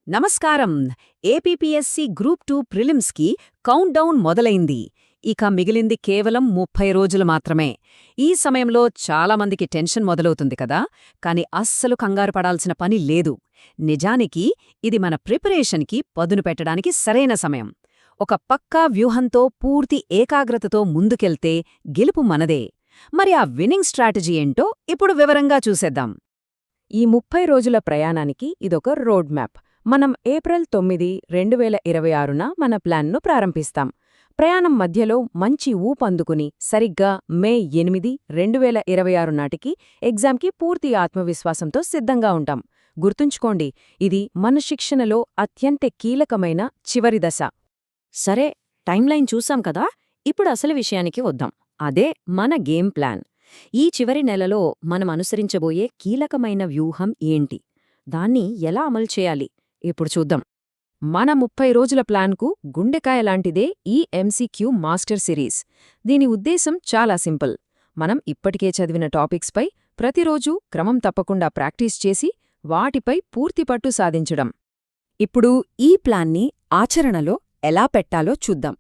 నమస్కారం. APPSC group 2 ప్రిలిమ్స్కి countdown మొదలైంది. ఇక మిగిలింది కేవలం 30 రోజులు మాత్రమే. ఈ సమయంలో చాలామందికి టెన్షన్ మొదలవుతుంది కదా, కాని అస్సలు కంగారు పడాల్సిన పని లేదు. నిజానికి ఇది మన ప్రిపరేషన్కి పదును పెట్టడానికి సరైన సమయం. ఒక పక్కా వ్యూహంతో పూర్తి ఏకాగ్రతతో ముందుకెళ్తే గెలుపు మనదే. మరి ఆ విన్నింగ్ స్ట్రాటజీ ఏంటో ఇప్పుడు వివరంగా చూసేద్దాం. ఈ 30 రోజుల ప్రయాణానికి ఇదొక రోడ్ మ్యాప్. మనం ఏప్రిల్ 9, 2026న మన ప్లాన్ను ప్రారంభిస్తాం. ప్రయాణం మధ్యలో మంచి ఊపందుకుని సరిగ్గా మే 8, 2026 నాటికి ఎగ్జామ్కి పూర్తి ఆత్మవిశ్వాసంతో సిద్ధంగా ఉంటాం. గుర్తుంచుకోండి, ఇది మన శిక్షణలో అత్యంత కీలకమైన చివరి దశ. సరే, టైంలైన్ చూసాం కదా, ఇప్పుడు అసలు విషయానికి వద్దాం. అదే మన గేమ్ ప్లాన్. ఈ చివరి నెలలో మనం అనుసరించబోయే కీలకమైన వ్యూహం ఏంటి, దాన్ని ఎలా అమలు చేయాలి, ఇప్పుడు చూద్దాం. మన 30 రోజుల ప్లాన్కు గుండెకాయలాంటిదే ఈ ఎంసీక్యూ మాస్టర్ సిరీస్. దీని ఉద్దేశం చాలా సింపుల్. మనం ఇప్పటికే చదివిన టాపిక్స్పై ప్రతిరోజూ క్రమం తప్పకుండా ప్రాక్టీస్ చేసి వాటిపై పూర్తి పట్టు సాధించడం. ఇప్పుడు ఈ ప్లాన్ని ఆచరణలో ఎలా పెట్టాలో చూద్దాం.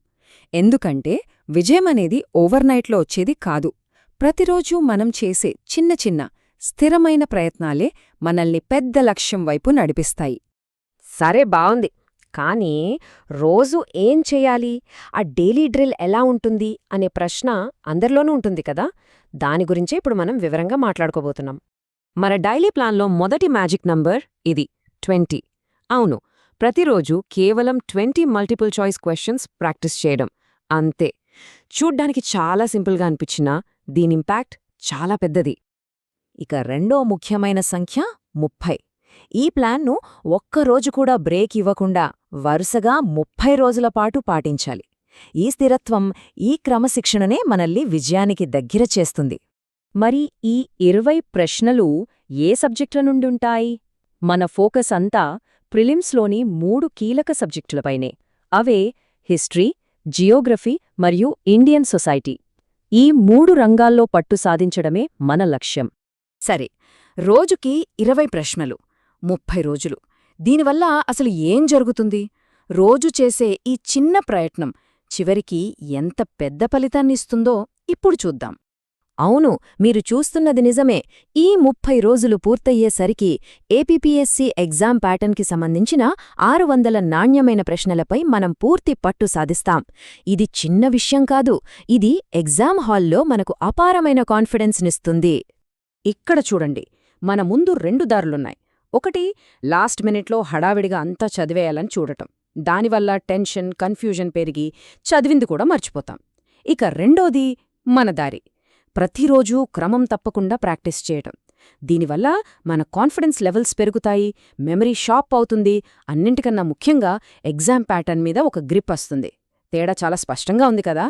ఎందుకంటే విజయమనేది ఓవర్నైట్లో వచ్చేది కాదు. ప్రతిరోజూ మనం చేసే చిన్న చిన్న స్థిరమైన ప్రయత్నాలే మనల్ని పెద్ద లక్ష్యం వైపు నడిపిస్తాయి. సరే, బావుంది. కానీ రోజు ఏం చెయ్యాలి, ఆ డైలీ డ్రిల్ ఎలా ఉంటుంది అనే ప్రశ్న అందరిలోనూ ఉంటుంది కదా. దాని గురించే ఇప్పుడు మనం వివరంగా మాట్లాడుకోబోతున్నాం. మన డైలీ ప్లాన్లో మొదటి మ్యాజిక్ నంబర్ ఇది 20. అవును, ప్రతిరోజు కేవలం 20 మల్టిపుల్ చాయిస్ క్వశ్చన్స్ ప్రాక్టీస్ చేయడం, అంతే. చూడ్డానికి చాలా సింపుల్గా అనిపించినా దీని ఇంపాక్ట్ చాలా పెద్దది. ఇక రెండో ముఖ్యమైన సంఖ్య 30. ఈ ప్లాన్ను ఒక్కరోజు కూడా బ్రేక్ ఇవ్వకుండా వరుసగా 30 రోజుల పాటు పాటించాలి. ఈ స్థిరత్వం, ఈ క్రమశిక్షణనే మనల్ని విజయానికి దగ్గర చేస్తుంది. మరి ఈ 20 ప్రశ్నలు ఏ సబ్జెక్టుల నుండుంటాయి? మన ఫోకస్ అంతా ప్రిలిమ్స్లోని 3 కీలక సబ్జెక్టులపైనే. అవే హిస్టరీ, జియోగ్రఫీ మరియు ఇండియన్ సొసైటీ. ఈ 3 రంగాల్లో పట్టు సాధించడమే మన లక్ష్యం. సరే, రోజుకి 20 ప్రశ్నలు, 30 రోజులు. దీనివల్ల అసలు ఏం జరుగుతుంది? రోజు చేసే ఈ చిన్న ప్రయత్నం చివరికి ఎంత పెద్ద ఫలితాన్నిస్తుందో ఇప్పుడు చూద్దాం. అవును, మీరు చూస్తున్నది నిజమే. ఈ 30 రోజులు పూర్తయ్యేసరికి ఏపీపీఎస్సీ ఎగ్జామ్ ప్యాటర్న్కి సంబంధించిన 600 నాణ్యమైన ప్రశ్నలపై మనం పూర్తి పట్టు సాధిస్తాం. ఇది చిన్న విషయం కాదు. ఇది ఎగ్జామ్ హాల్లో మనకు అపారమైన కాన్ఫిడెన్స్నిస్తుంది. ఇక్కడ చూడండి, మన ముందు 2 దారులున్నాయి. ఒకటి, లాస్ట్ మినిట్లో హడావిడిగా అంతా చదివేయాలని చూడటం. దానివల్ల టెన్షన్, కన్ఫ్యూజన్ పెరిగి చదివింది కూడా మర్చిపోతాం. ఇక రెండోది మన దారి. ప్రతిరోజూ క్రమం తప్పకుండా ప్రాక్టీస్ చేయటం. దీనివల్ల మన కాన్ఫిడెన్స్ లెవెల్స్ పెరుగుతాయి, మెమరీ షార్ప్ అవుతుంది, అన్నింటికన్నా ముఖ్యంగా ఎగ్జామ్ ప్యాటర్న్ మీద ఒక గ్రిప్ వస్తుంది. తేడా చాలా స్పష్టంగా ఉంది కదా.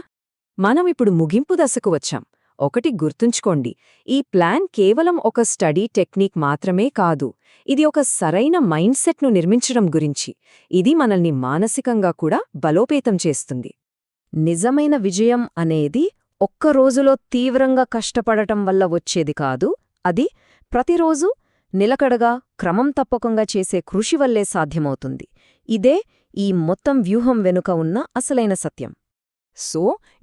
మనం ఇప్పుడు ముగింపు దశకు వచ్చాం. ఒకటి గుర్తుంచుకోండి, ఈ ప్లాన్ కేవలం ఒక స్టడీ టెక్నిక్ మాత్రమే కాదు. ఇది ఒక సరైన మైండ్ సెట్ను నిర్మించడం గురించి. ఇది మనల్ని మానసికంగా కూడా బలోపేతం చేస్తుంది. నిజమైన విజయం అనేది ఒక్కరోజులో తీవ్రంగా కష్టపడటం వల్ల వచ్చేది కాదు. అది ప్రతిరోజూ నిలకడగా, క్రమం తప్పకుండా చేసే కృషి వల్లే సాధ్యమవుతుంది. ఇదే ఈ మొత్తం వ్యూహం వెనుక ఉన్న అసలైన సత్యం. సో,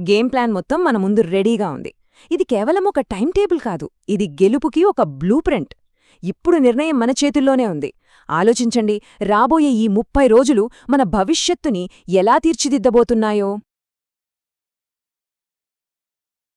గేమ్ ప్లాన్ మొత్తం మన ముందు రెడీగా ఉంది. ఇది కేవలం ఒక టైం టేబుల్ కాదు, ఇది గెలుపుకి ఒక బ్లూ ప్రింట్. ఇప్పుడు నిర్ణయం మన చేతుల్లోనే ఉంది. ఆలోచించండి, రాబోయే ఈ 30 రోజులు మన భవిష్యత్తుని ఎలా తీర్చిదిద్దబోతున్నాయో.